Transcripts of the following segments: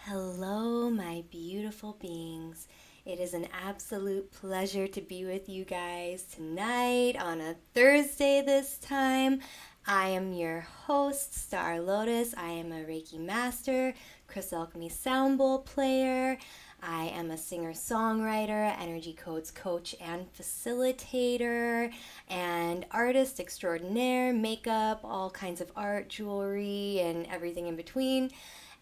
Hello, my beautiful beings. It is an absolute pleasure to be with you guys tonight on a Thursday this time. I am your host, Star Lotus. I am a Reiki master, Crystal Alchemy Sound Bowl player. I am a singer-songwriter, energy codes coach and facilitator, and artist extraordinaire, makeup, all kinds of art, jewelry, and everything in between.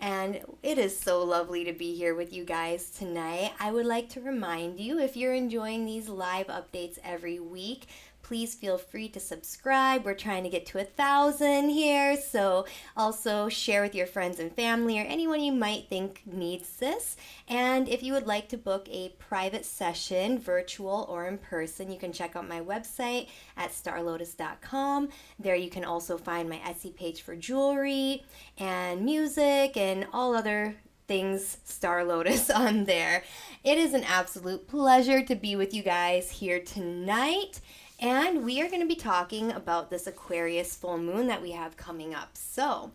And it is so lovely to be here with you guys tonight. I would like to remind you, if you're enjoying these live updates every week, please feel free to subscribe. We're trying to get to 1,000 here, so also share with your friends and family or anyone you might think needs this. And if you would like to book a private session, virtual or in person, you can check out my website at starlotus.com. There you can also find my Etsy page for jewelry and music and all other things Star Lotus on there. It is an absolute pleasure to be with you guys here tonight. And we are going to be talking about this Aquarius full moon that we have coming up. So,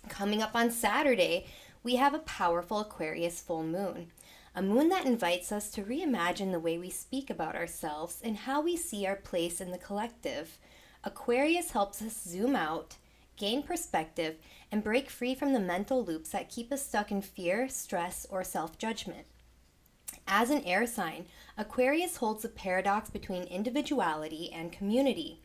coming up on Saturday, we have a powerful Aquarius full moon. A moon that invites us to reimagine the way we speak about ourselves and how we see our place in the collective. Aquarius helps us zoom out, gain perspective, and break free from the mental loops that keep us stuck in fear, stress, or self-judgment. As an air sign, Aquarius holds the paradox between individuality and community.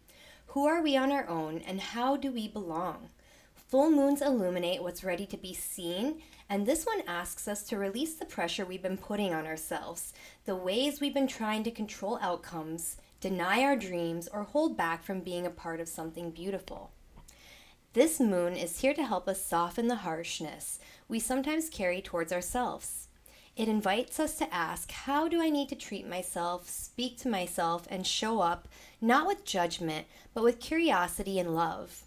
Who are we on our own, and how do we belong? Full moons illuminate what's ready to be seen, and this one asks us to release the pressure we've been putting on ourselves, the ways we've been trying to control outcomes, deny our dreams, or hold back from being a part of something beautiful. This moon is here to help us soften the harshness we sometimes carry towards ourselves. It invites us to ask, how do I need to treat myself, speak to myself, and show up, not with judgment, but with curiosity and love?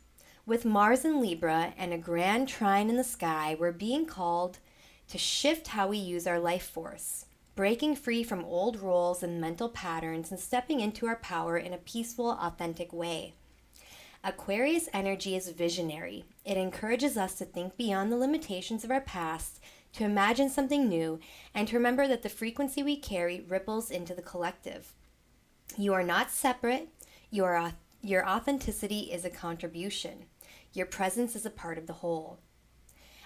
With Mars in Libra and a grand trine in the sky, we're being called to shift how we use our life force, breaking free from old roles and mental patterns and stepping into our power in a peaceful, authentic way. Aquarius energy is visionary. It encourages us to think beyond the limitations of our past, to imagine something new, and to remember that the frequency we carry ripples into the collective. You are not separate. Your authenticity is a contribution. Your presence is a part of the whole.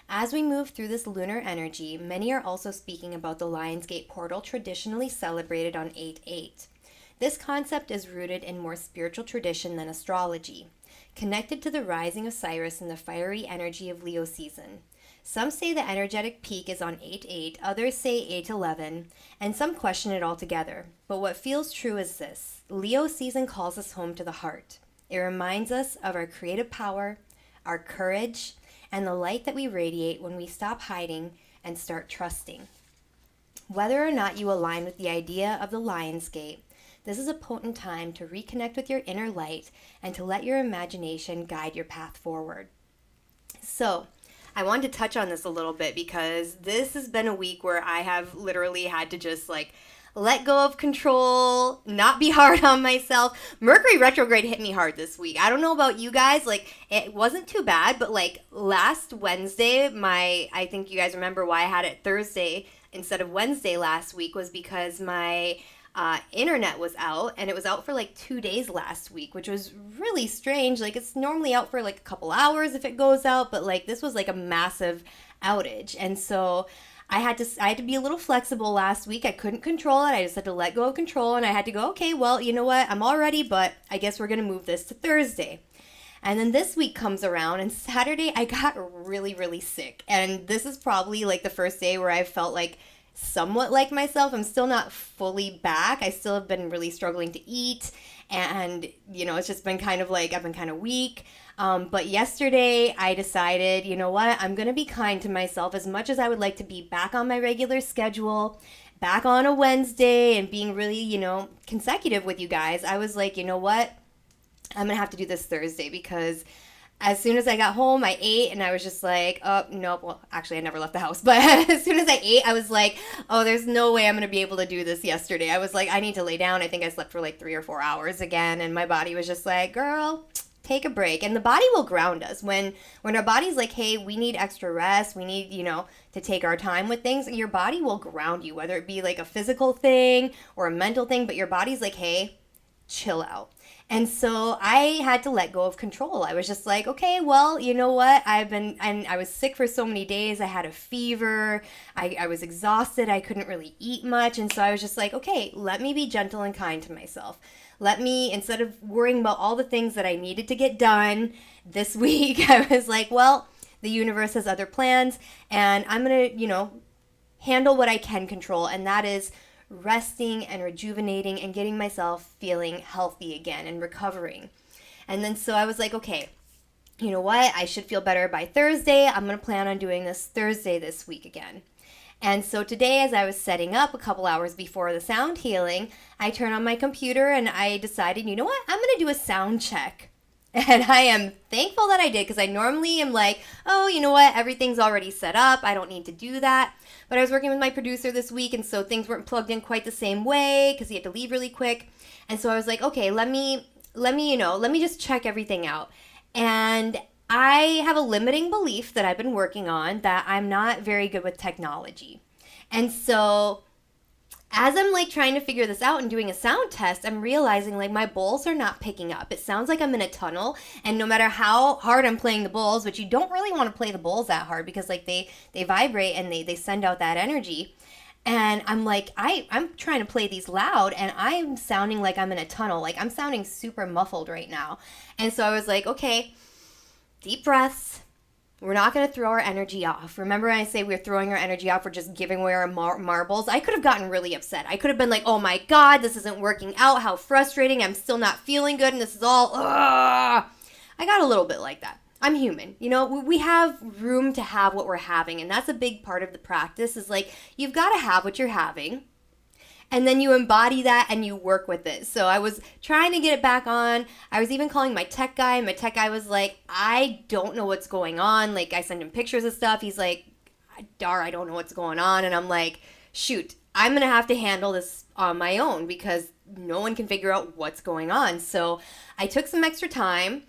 As we move through this lunar energy, many are also speaking about the Lionsgate portal traditionally celebrated on 8/8. This concept is rooted in more spiritual tradition than astrology, connected to the rising of Sirius and the fiery energy of Leo season. Some say the energetic peak is on 8/8, others say 8/11, and some question it altogether. But what feels true is this: Leo season calls us home to the heart. It reminds us of our creative power, our courage, and the light that we radiate when we stop hiding and start trusting. Whether or not you align with the idea of the Lionsgate, this is a potent time to reconnect with your inner light and to let your imagination guide your path forward. So, I wanted to touch on this a little bit because this has been a week where I have literally had to just let go of control, not be hard on myself. Mercury retrograde hit me hard this week. I don't know about you guys, it wasn't too bad, but last Wednesday, I think you guys remember why I had it Thursday instead of Wednesday last week was because my internet was out, and it was out for 2 days last week, which was really strange. It's normally out for a couple hours if it goes out, but this was a massive outage. And so I had to be a little flexible last week. I couldn't control it. I just had to let go of control, and I had to go, okay, well, you know what? I'm all ready, but I guess we're going to move this to Thursday. And then this week comes around, and Saturday I got really, really sick. And this is probably the first day where I felt somewhat like myself. I'm still not fully back. I still have been really struggling to eat, And, it's just been kind of like, I've been kind of weak. But yesterday I decided, you know what, I'm going to be kind to myself as much as I would like to be back on my regular schedule, back on a Wednesday and being really, consecutive with you guys. I was like, you know what, I'm going to have to do this Thursday because as soon as I got home, I ate and I was just like, oh, nope. Well, actually, I never left the house. But as soon as I ate, I was like, oh, there's no way I'm going to be able to do this yesterday. I was like, I need to lay down. I think I slept for like 3 or 4 hours again. And my body was just like, girl, take a break. And the body will ground us. When our body's like, hey, we need extra rest. We need, to take our time with things. Your body will ground you, whether it be like a physical thing or a mental thing. But your body's like, hey, chill out. And so I had to let go of control. I was just like, okay, well, you know what? I was sick for so many days. I had a fever. I was exhausted. I couldn't really eat much. And so I was just like, okay, let me be gentle and kind to myself. Let me, instead of worrying about all the things that I needed to get done this week, I was like, well, the universe has other plans and I'm going to, handle what I can control. And that is resting and rejuvenating and getting myself feeling healthy again and recovering. And then so I was like, okay, you know what? I should feel better by Thursday. I'm going to plan on doing this Thursday this week again. And so today, as I was setting up a couple hours before the sound healing, I turned on my computer and I decided, you know what? I'm going to do a sound check. And I am thankful that I did because I normally am like, oh, you know what? Everything's already set up. I don't need to do that. But I was working with my producer this week, and so things weren't plugged in quite the same way because he had to leave really quick. And so I was like, okay, let me just check everything out. And I have a limiting belief that I've been working on that I'm not very good with technology. And so as I'm like trying to figure this out and doing a sound test, I'm realizing like my bowls are not picking up. It sounds like I'm in a tunnel, and no matter how hard I'm playing the bowls, which you don't really want to play the bowls that hard because like they vibrate and they send out that energy. And I'm like, I'm trying to play these loud and I'm sounding like I'm in a tunnel. Like I'm sounding super muffled right now. And so I was like, okay, deep breaths. We're not going to throw our energy off. Remember when I say we're throwing our energy off, we're just giving away our marbles? I could have gotten really upset. I could have been like, oh my God, this isn't working out. How frustrating. I'm still not feeling good and this is all, ugh. I got a little bit like that. I'm human. We have room to have what we're having. And that's a big part of the practice is like, you've got to have what you're having. And then you embody that and you work with it. So I was trying to get it back on. I was even calling my tech guy. And my tech guy was like, I don't know what's going on. Like I sent him pictures of stuff. He's like, Dar, I don't know what's going on. And I'm like, shoot, I'm going to have to handle this on my own because no one can figure out what's going on. So I took some extra time.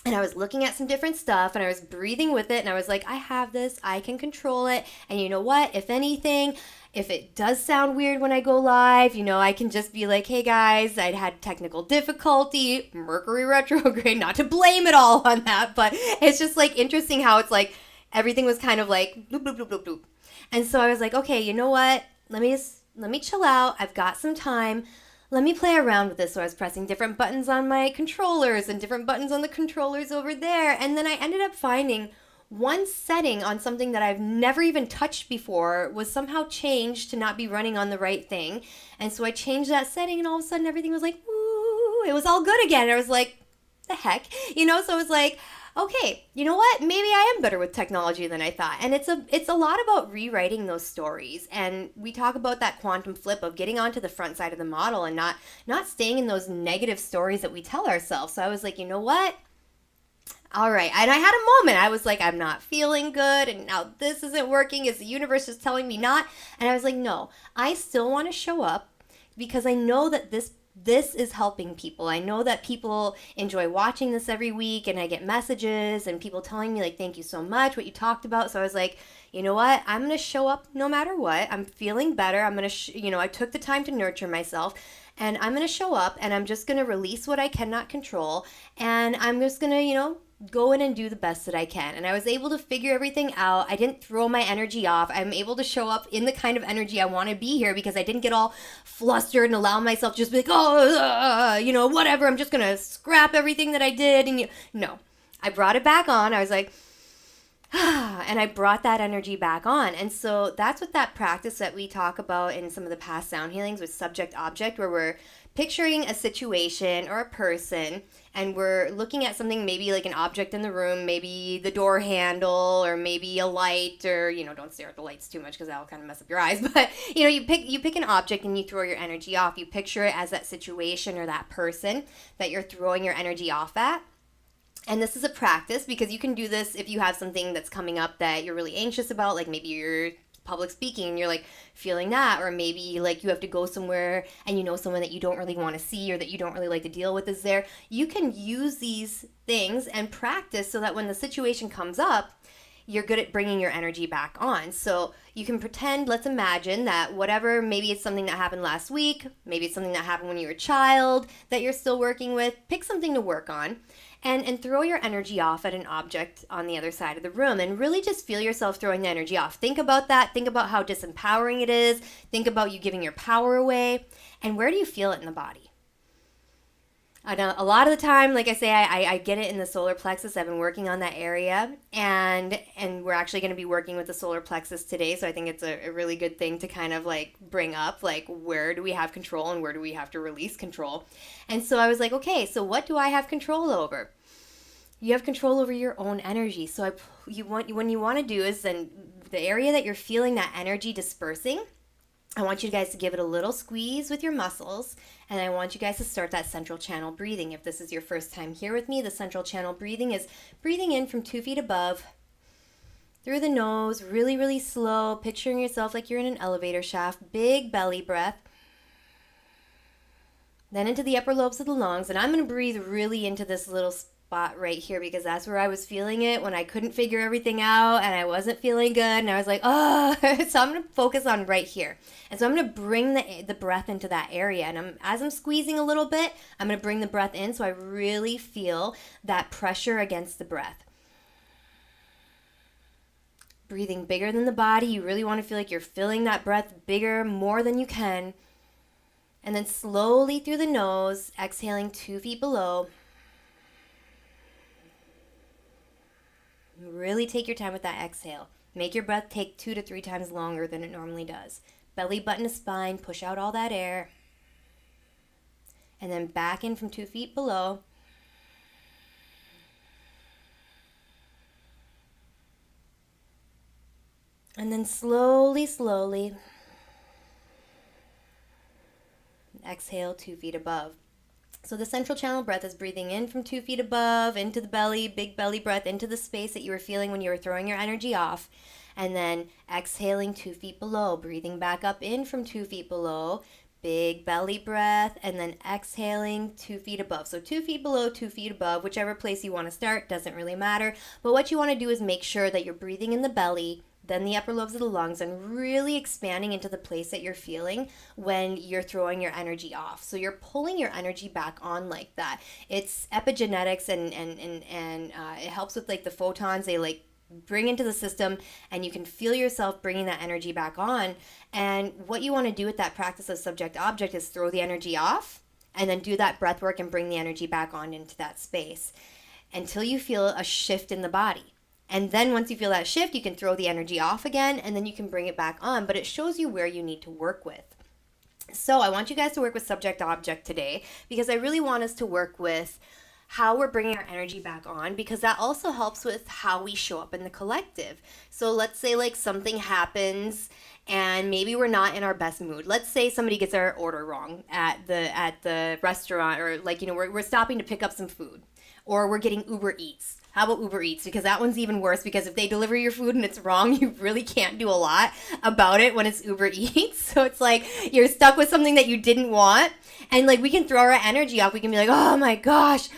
And I was looking at some different stuff and I was breathing with it and I was like, I have this, I can control it. And you know what? If anything, if it does sound weird when I go live, I can just be like, hey guys, I'd had technical difficulty, Mercury retrograde, not to blame it all on that, but it's just like interesting how it's like everything was kind of like bloop, bloop, bloop, bloop, bloop. And so I was like, okay, you know what? Let me chill out. I've got some time. Let me play around with this. So I was pressing different buttons on my controllers and different buttons on the controllers over there. And then I ended up finding one setting on something that I've never even touched before was somehow changed to not be running on the right thing. And so I changed that setting and all of a sudden everything was like, woo, it was all good again. And I was like, the heck? So it was like, okay, you know what? Maybe I am better with technology than I thought. And it's a lot about rewriting those stories. And we talk about that quantum flip of getting onto the front side of the model and not staying in those negative stories that we tell ourselves. So I was like, you know what? All right. And I had a moment. I was like, I'm not feeling good. And now this isn't working. Is the universe just telling me not? And I was like, no, I still want to show up because I know that this is helping people. I know that people enjoy watching this every week and I get messages and people telling me like, thank you so much, what you talked about. So I was like, you know what? I'm going to show up no matter what. I'm feeling better. I'm going to, I took the time to nurture myself and I'm going to show up and I'm just going to release what I cannot control. And I'm just going to, go in and do the best that I can. And I was able to figure everything out. I didn't throw my energy off. I'm able to show up in the kind of energy I want to be here because I didn't get all flustered and allow myself just be like, whatever. I'm just going to scrap everything that I did. And no, I brought it back on. I was like, And I brought that energy back on. And so that's what that practice that we talk about in some of the past sound healings with subject object, where we're picturing a situation or a person and we're looking at something, maybe like an object in the room, maybe the door handle or maybe a light, or don't stare at the lights too much because that'll kind of mess up your eyes. But you pick an object and you throw your energy off. You picture it as that situation or that person that you're throwing your energy off at. And this is a practice because you can do this if you have something that's coming up that you're really anxious about, like maybe you're public speaking and you're like feeling that, or maybe like you have to go somewhere and someone that you don't really want to see or that you don't really like to deal with is there. You can use these things and practice so that when the situation comes up, you're good at bringing your energy back on. So you can pretend, let's imagine that whatever, maybe it's something that happened last week, maybe it's something that happened when you were a child that you're still working with. Pick something to work on and throw your energy off at an object on the other side of the room and really just feel yourself throwing the energy off. Think about that. Think about how disempowering it is. Think about you giving your power away. And where do you feel it in the body? I know a lot of the time, like I say, I get it in the solar plexus. I've been working on that area, and we're actually going to be working with the solar plexus today. So I think it's a really good thing to kind of like bring up, like, where do we have control and where do we have to release control? And so I was like, okay, so what do I have control over? You have control over your own energy. So what you want to do is then the area that you're feeling that energy dispersing, I want you guys to give it a little squeeze with your muscles, and I want you guys to start that central channel breathing. If this is your first time here with me, the central channel breathing is breathing in from 2 feet above, through the nose, really, really slow, picturing yourself like you're in an elevator shaft, big belly breath, then into the upper lobes of the lungs, and I'm going to breathe really into this little spot right here because that's where I was feeling it when I couldn't figure everything out and I wasn't feeling good and I was like, oh, so I'm going to focus on right here. And so I'm going to bring the breath into that area, and as I'm squeezing a little bit, I'm going to bring the breath in so I really feel that pressure against the breath. Breathing bigger than the body. You really want to feel like you're filling that breath bigger, more than you can. And then slowly through the nose, exhaling 2 feet below. Really take your time with that exhale. Make your breath take 2 to 3 times longer than it normally does. Belly button to spine, push out all that air. And then back in from 2 feet below. And then slowly, slowly exhale 2 feet above. So the central channel breath is breathing in from 2 feet above, into the belly, big belly breath, into the space that you were feeling when you were throwing your energy off. And then exhaling 2 feet below, breathing back up in from 2 feet below, big belly breath, and then exhaling 2 feet above. So 2 feet below, 2 feet above, whichever place you want to start, doesn't really matter. But what you want to do is make sure that you're breathing in the belly, then the upper lobes of the lungs, and really expanding into the place that you're feeling when you're throwing your energy off. So you're pulling your energy back on like that. It's epigenetics and it helps with like the photons they like bring into the system, and you can feel yourself bringing that energy back on. And what you want to do with that practice of subject object is throw the energy off and then do that breath work and bring the energy back on into that space until you feel a shift in the body. And then once you feel that shift, you can throw the energy off again, and then you can bring it back on. But it shows you where you need to work with. So I want you guys to work with subject object today because I really want us to work with how we're bringing our energy back on, because that also helps with how we show up in the collective. So let's say like something happens and maybe we're not in our best mood. Let's say somebody gets our order wrong at the restaurant, or like, we're stopping to pick up some food, or we're getting Uber Eats. How about Uber Eats? Because that one's even worse, because if they deliver your food and it's wrong, you really can't do a lot about it when it's Uber Eats. So it's like you're stuck with something that you didn't want. And like we can throw our energy off. We can be like, oh my gosh.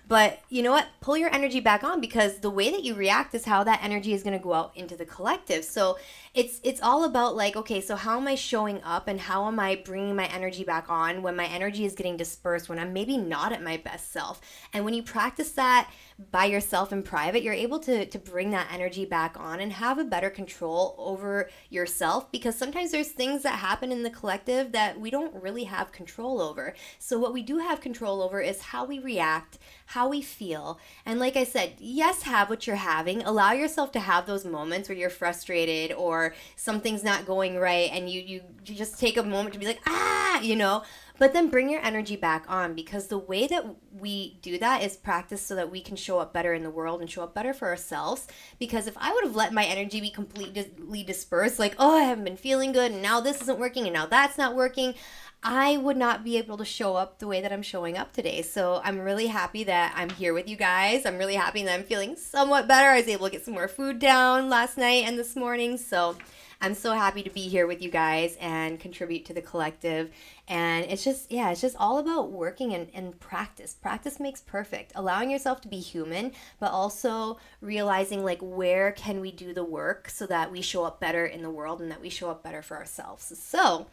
But you know what? Pull your energy back on, because the way that you react is how that energy is going to go out into the collective. So it's all about like, okay, so how am I showing up and how am I bringing my energy back on when my energy is getting dispersed, when I'm maybe not at my best self? And when you practice that by yourself in private, you're able to bring that energy back on and have a better control over yourself, because sometimes there's things that happen in the collective that we don't really have control over. So what we do have control over is how we react, how we feel. And like I said, yes, have what you're having. Allow yourself to have those moments where you're frustrated or something's not going right, and you just take a moment to be like, but then bring your energy back on, because the way that we do that is practice so that we can show up better in the world and show up better for ourselves. Because if I would have let my energy be completely dispersed, like, oh, I haven't been feeling good and now this isn't working and now that's not working, I would not be able to show up the way that I'm showing up today. So I'm really happy that I'm here with you guys. I'm really happy that I'm feeling somewhat better. I was able to get some more food down last night and this morning. So I'm so happy to be here with you guys and contribute to the collective. And it's just all about working and practice. Practice makes perfect. Allowing yourself to be human, but also realizing, like, where can we do the work so that we show up better in the world and that we show up better for ourselves. So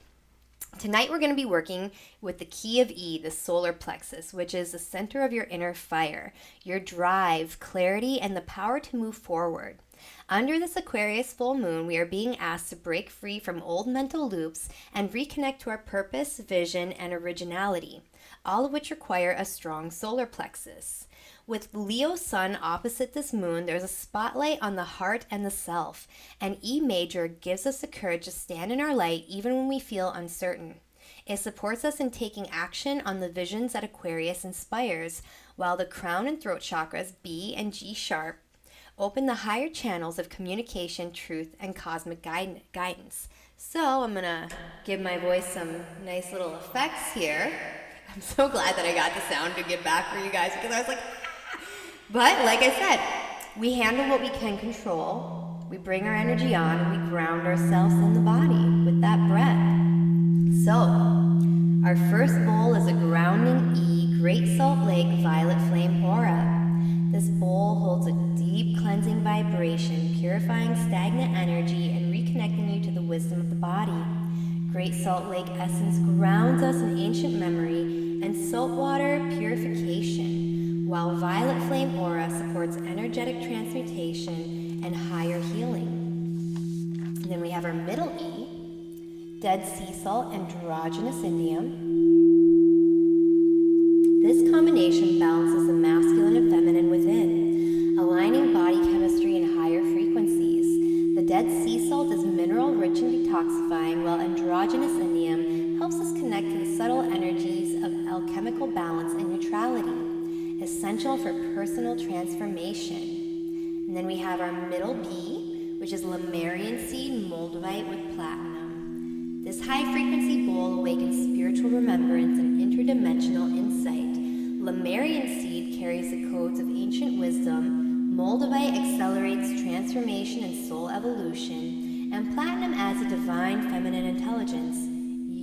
tonight we're going to be working with the key of E, the solar plexus, which is the center of your inner fire, your drive, clarity, and the power to move forward. Under this Aquarius full moon, we are being asked to break free from old mental loops and reconnect to our purpose, vision, and originality, all of which require a strong solar plexus. With Leo sun opposite this moon, there's a spotlight on the heart and the self, and E major gives us the courage to stand in our light even when we feel uncertain. It supports us in taking action on the visions that Aquarius inspires, while the crown and throat chakras, B and G sharp, open the higher channels of communication, truth, and cosmic guidance. So I'm going to give my voice some nice little effects here. I'm so glad that I got the sound to get back for you guys, because I was like, but like I said, we handle what we can control. We bring our energy on and we ground ourselves in the body with that breath. So our first bowl is a grounding E, Great Salt Lake Violet Flame Aura. This bowl holds a deep cleansing vibration, purifying stagnant energy and reconnecting you to the wisdom of the body. Great Salt Lake essence grounds us in ancient memory and saltwater purification, while Violet Flame Aura supports energetic transmutation and higher healing. And then we have our middle E, Dead Sea Salt Androgynous Indium. This combination balances the masculine and feminine within, aligning body chemistry and higher frequencies. The Dead Sea Salt is mineral-rich and detoxifying, while androgynous indium helps us connect to the subtle energies of alchemical balance and neutrality, essential for personal transformation. And then we have our middle B, which is Lemurian seed moldavite with platinum. This high-frequency bowl awakens spiritual remembrance and interdimensional insight. Lemurian seed carries the codes of ancient wisdom, moldavite accelerates transformation and soul evolution, and platinum adds a divine feminine intelligence,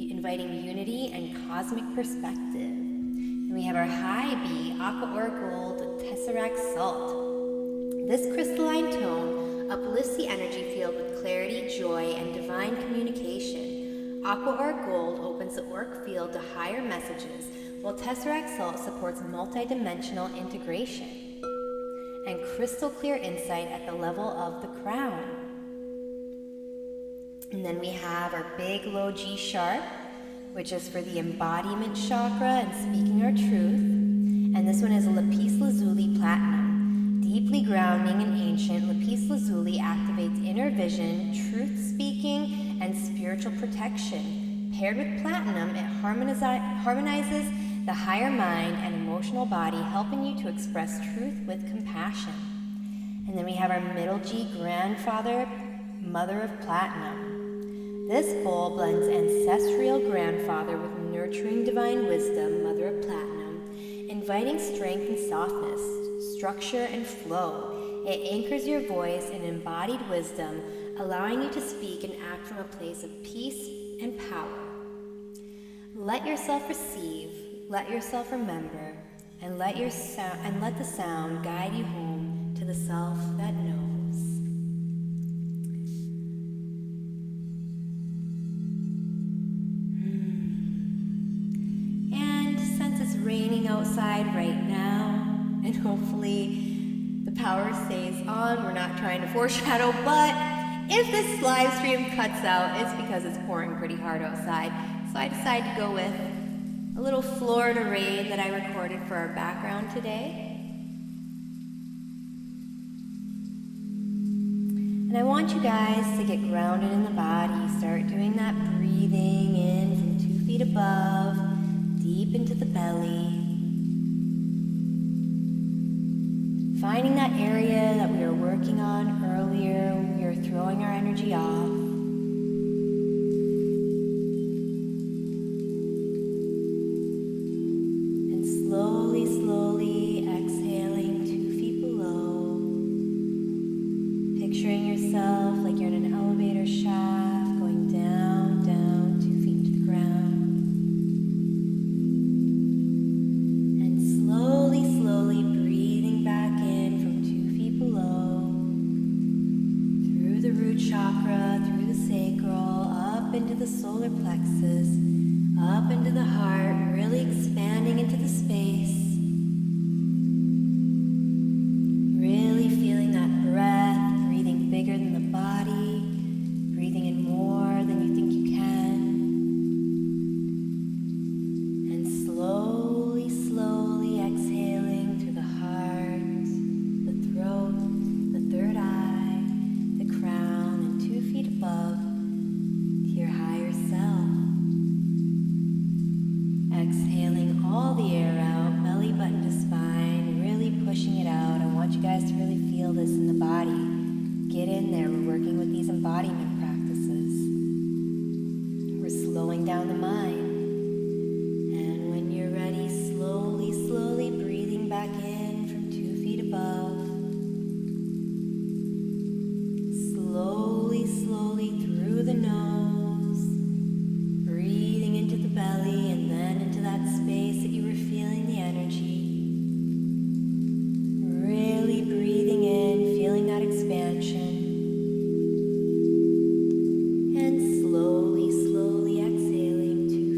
inviting unity and cosmic perspective. And we have our high B, Aqua or Gold Tesseract Salt. This crystalline tone uplifts the energy field with clarity, joy, and divine communication. Aqua or Gold opens the auric field to higher messages, while Tesseract Salt supports multidimensional integration and crystal clear insight at the level of the crown. And then we have our big low G sharp, which is for the embodiment chakra and speaking our truth. And this one is lapis lazuli platinum. Deeply grounding and ancient, lapis lazuli activates inner vision, truth speaking, and spiritual protection. Paired with platinum, it harmonizes the higher mind and emotional body, helping you to express truth with compassion. And then we have our middle G, grandfather, mother of platinum. This bowl blends ancestral grandfather with nurturing divine wisdom, mother of platinum, inviting strength and softness, structure and flow. It anchors your voice in embodied wisdom, allowing you to speak and act from a place of peace and power. Let yourself receive, let yourself remember, and let the sound guide you home to the self that knows. And since it's raining outside right now, and hopefully the power stays on, we're not trying to foreshadow, but if this live stream cuts out, it's because it's pouring pretty hard outside. So I decided to go with a little Florida rain that I recorded for our background today. And I want you guys to get grounded in the body. Start doing that breathing in from 2 feet above, deep into the belly. Finding that area that we were working on earlier when we were throwing our energy off. And slowly, slowly exhaling 2 feet below. Picturing yourself like you're in an elevator shaft going down, down 2 feet into the ground. And slowly, slowly breathing back in from 2 feet below. Through the root chakra, through the sacral, up into the solar plexus, up into the heart, really expanding into the space. Really feeling that breath. Bigger than the body, breathing in more than you think you can. And slowly, slowly exhaling through the heart, the throat, the third eye, the crown, and 2 feet above to your higher self. Exhaling all the air out, belly button to spine, really pushing it out. I want you guys to really feel this in the body. Get in there. We're working with these embodiment practices. We're slowing down the mind. And when you're ready, slowly, slowly breathing back in from 2 feet above. Slowly, slowly through the nose. Breathing into the belly and then into that space that you were feeling the energy. Really breathing in, feeling that expansion. And slowly, slowly exhaling 2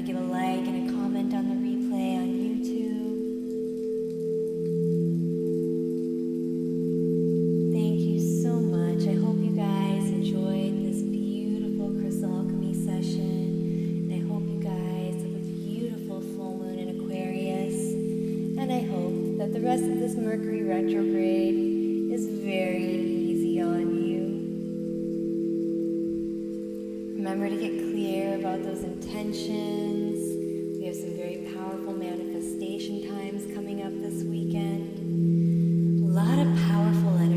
to give a like and a comment on the replay on YouTube. Thank you so much. I hope you guys enjoyed this beautiful Crystal Alchemy session. And I hope you guys have a beautiful full moon in Aquarius. And I hope that the rest of this Mercury retrograde is very easy on you. Remember to get clear about those intentions. We have some very powerful manifestation times coming up this weekend. A lot of powerful energy